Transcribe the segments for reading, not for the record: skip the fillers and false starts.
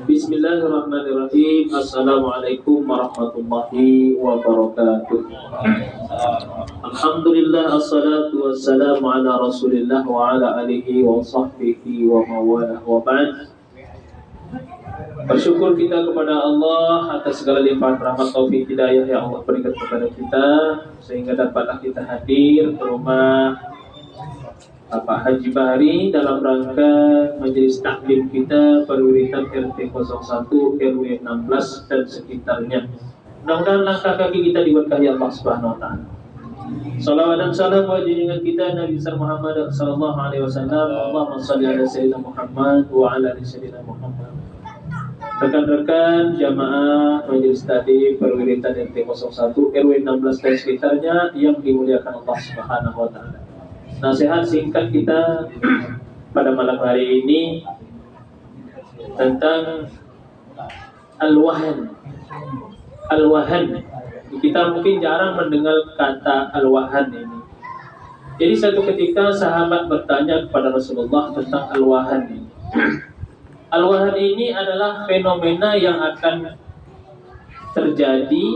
Bismillahirrahmanirrahim. Assalamualaikum warahmatullahi wabarakatuh. Alhamdulillah, assalatu wassalamu ala rasulillah wa ala alihi wa sahbihi wa mawalah wa ba'd. Bersyukur kita kepada Allah atas segala limpahan rahmat taufik hidayah yang Allah berikan kepada kita, sehingga dapatlah kita hadir ke rumah Bapak Haji Bahari dalam rangka majelis taklim kita perwiritan RT 01 RW 16 dan sekitarnya. Mudah-mudahan langkah kaki kita diberkahi Allah Subhanahu wa taala. Salawat dan salam wajib dengan kita Nabi besar Muhammad sallallahu alaihi wasallam. Allahumma shalli ala sayyidina Muhammad wa ala ali sayyidina Muhammad. Rekan-rekan jamaah majelis taklim perwiritan RT 01 RW 16 dan sekitarnya yang dimuliakan Allah Subhanahu wa taala. Nasihat singkat kita pada malam hari ini tentang al-wahan. Al-wahan. Kita mungkin jarang mendengar kata al-wahan ini. Jadi satu ketika sahabat bertanya kepada Rasulullah tentang al-wahan ini. Al-wahan ini adalah fenomena yang akan terjadi,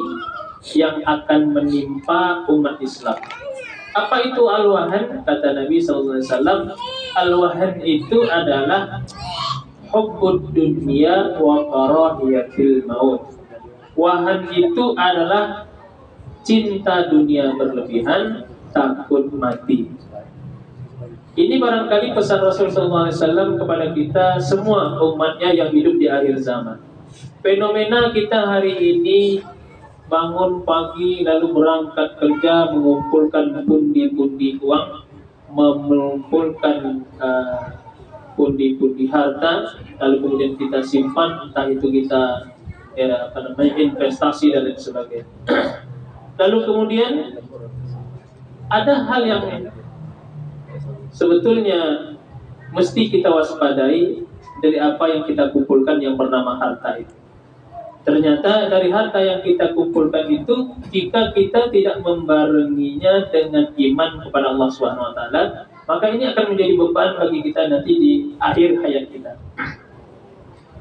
yang akan menimpa umat Islam. Apa itu al-wahan? Kata Nabi SAW, al-wahan itu adalah hubbud dunya wa karahiyatil maut. Wahan itu adalah cinta dunia berlebihan, takut mati. Ini barangkali pesan Rasulullah SAW kepada kita semua umatnya yang hidup di akhir zaman. Fenomena kita hari ini bangun pagi lalu berangkat kerja, mengumpulkan pundi-pundi uang, mengumpulkan pundi-pundi harta, lalu kemudian kita simpan, entah itu kita investasi dan lain sebagainya. Lalu kemudian ada hal yang sebetulnya mesti kita waspadai dari apa yang kita kumpulkan yang bernama harta itu. Ternyata dari harta yang kita kumpulkan itu, jika kita tidak membarenginya dengan iman kepada Allah Subhanahu wa taala, maka ini akan menjadi beban bagi kita nanti di akhir hayat kita.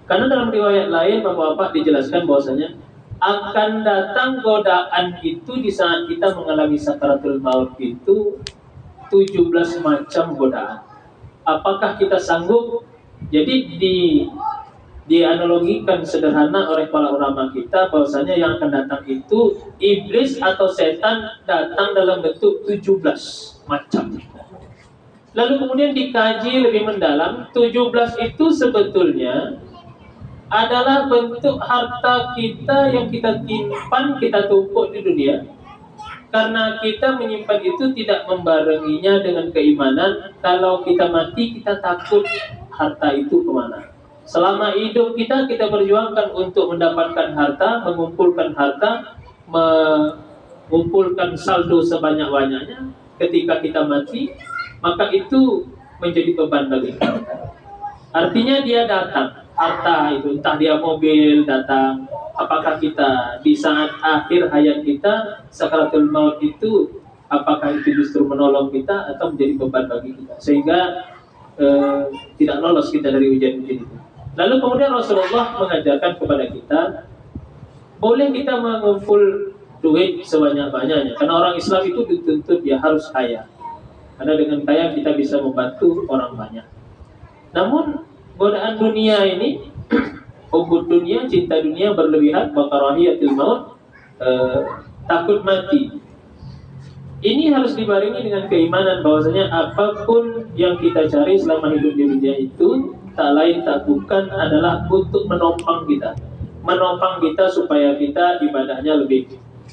Karena dalam riwayat lain Bapak-bapak dijelaskan bahwasanya akan datang godaan itu di saat kita mengalami sakaratul maut itu 17 macam godaan. Apakah kita sanggup? Jadi dianalogikan sederhana oleh para ulama kita bahwasanya yang akan datang itu iblis atau setan datang dalam bentuk 17 macam. Lalu kemudian dikaji lebih mendalam, 17 itu sebetulnya adalah bentuk harta kita yang kita simpan, kita tumpuk di dunia. Karena kita menyimpan itu tidak membarenginya dengan keimanan, kalau kita mati kita takut harta itu kemana. Selama hidup kita perjuangkan untuk mendapatkan harta, mengumpulkan harta, mengumpulkan saldo sebanyak-banyaknya. Ketika kita mati, maka itu menjadi beban bagi kita. Artinya dia datang, harta itu, entah dia mobil datang. Apakah kita di saat akhir hayat kita, sakaratul maut itu, apakah itu justru menolong kita atau menjadi beban bagi kita, sehingga tidak lolos kita dari ujian-ujian itu. Lalu kemudian Rasulullah mengajarkan kepada kita, boleh kita mengumpul duit sebanyak-banyaknya, karena orang Islam itu dituntut dia harus kaya, karena dengan kaya kita bisa membantu orang banyak. Namun godaan dunia ini, hubud dunia, cinta dunia berlebihan, bakarahiyatil maut, takut mati, ini harus dibarengi dengan keimanan bahwasanya apapun yang kita cari selama hidup di dunia itu tak lain tak bukan adalah untuk menopang kita supaya kita ibadahnya lebih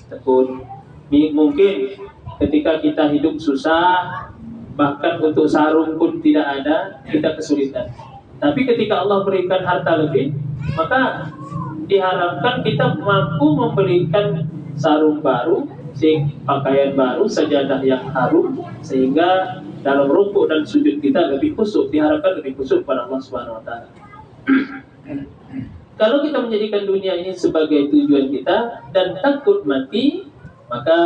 tekun. Mungkin ketika kita hidup susah, bahkan untuk sarung pun tidak ada, kita kesulitan. Tapi ketika Allah berikan harta lebih, maka diharapkan kita mampu memberikan sarung baru, pakaian baru, sajadah yang harum, sehingga dalam rukuk dan sujud kita lebih khusyuk, diharapkan lebih khusyuk pada Allah Subhanahu wa taala. Kalau kita menjadikan dunia ini sebagai tujuan kita dan takut mati, maka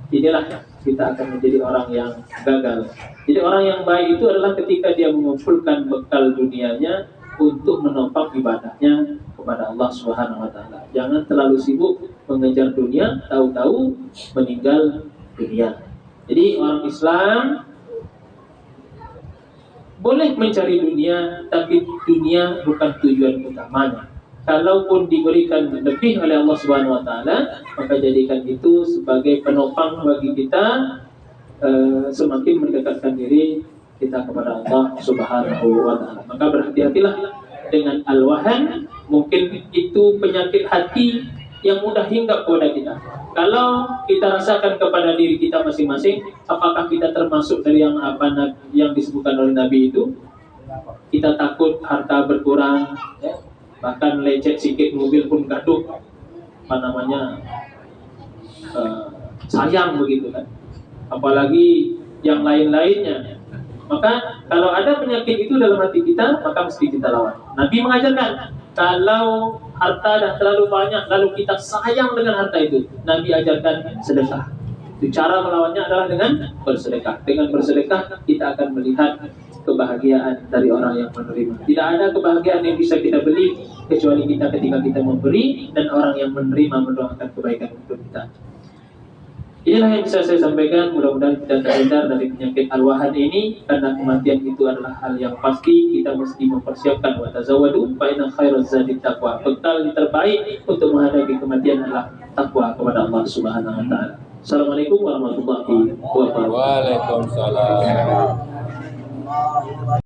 inilah kita akan menjadi orang yang gagal. Jadi orang yang baik itu adalah ketika dia mengumpulkan bekal dunianya untuk menopang ibadahnya Allah Subhanahu wa taala. Jangan terlalu sibuk mengejar dunia, tahu-tahu meninggal dunia. Jadi orang Islam boleh mencari dunia, tapi dunia bukan tujuan utamanya. Kalaupun diberikan lebih oleh Allah Subhanahu wa taala, maka jadikan itu sebagai penopang bagi kita semakin mendekatkan diri kita kepada Allah Subhanahu wa taala. Maka berhati-hatilah dengan al-wahan, mungkin itu penyakit hati yang mudah hinggap kepada kita. Kalau kita rasakan kepada diri kita masing-masing, apakah kita termasuk dari yang yang disebutkan oleh Nabi itu? Kita takut harta berkurang, ya? Bahkan lecet sedikit mobil pun gaduh, sayang begitu kan. Apalagi yang lain-lainnya. Maka kalau ada penyakit itu dalam hati kita, maka mesti kita lawan. Nabi mengajarkan, kalau harta dah terlalu banyak lalu kita sayang dengan harta itu, Nabi ajarkan sedekah. Itu cara melawannya adalah dengan bersedekah. Dengan bersedekah kita akan melihat kebahagiaan dari orang yang menerima. Tidak ada kebahagiaan yang bisa kita beli kecuali kita ketika kita memberi dan orang yang menerima mendoakan kebaikan untuk kita. Inilah yang bisa saya sampaikan. Mudah-mudahan kita terhindar dari penyakit al-wahan ini, karena kematian itu adalah hal yang pasti. Kita mesti mempersiapkan wa tazawwadu fa inna khairaz zadi taqwa. Bekal terbaik untuk menghadapi kematian adalah takwa kepada Allah Subhanahu wa taala. Assalamualaikum warahmatullahi wabarakatuh. Waalaikumsalam.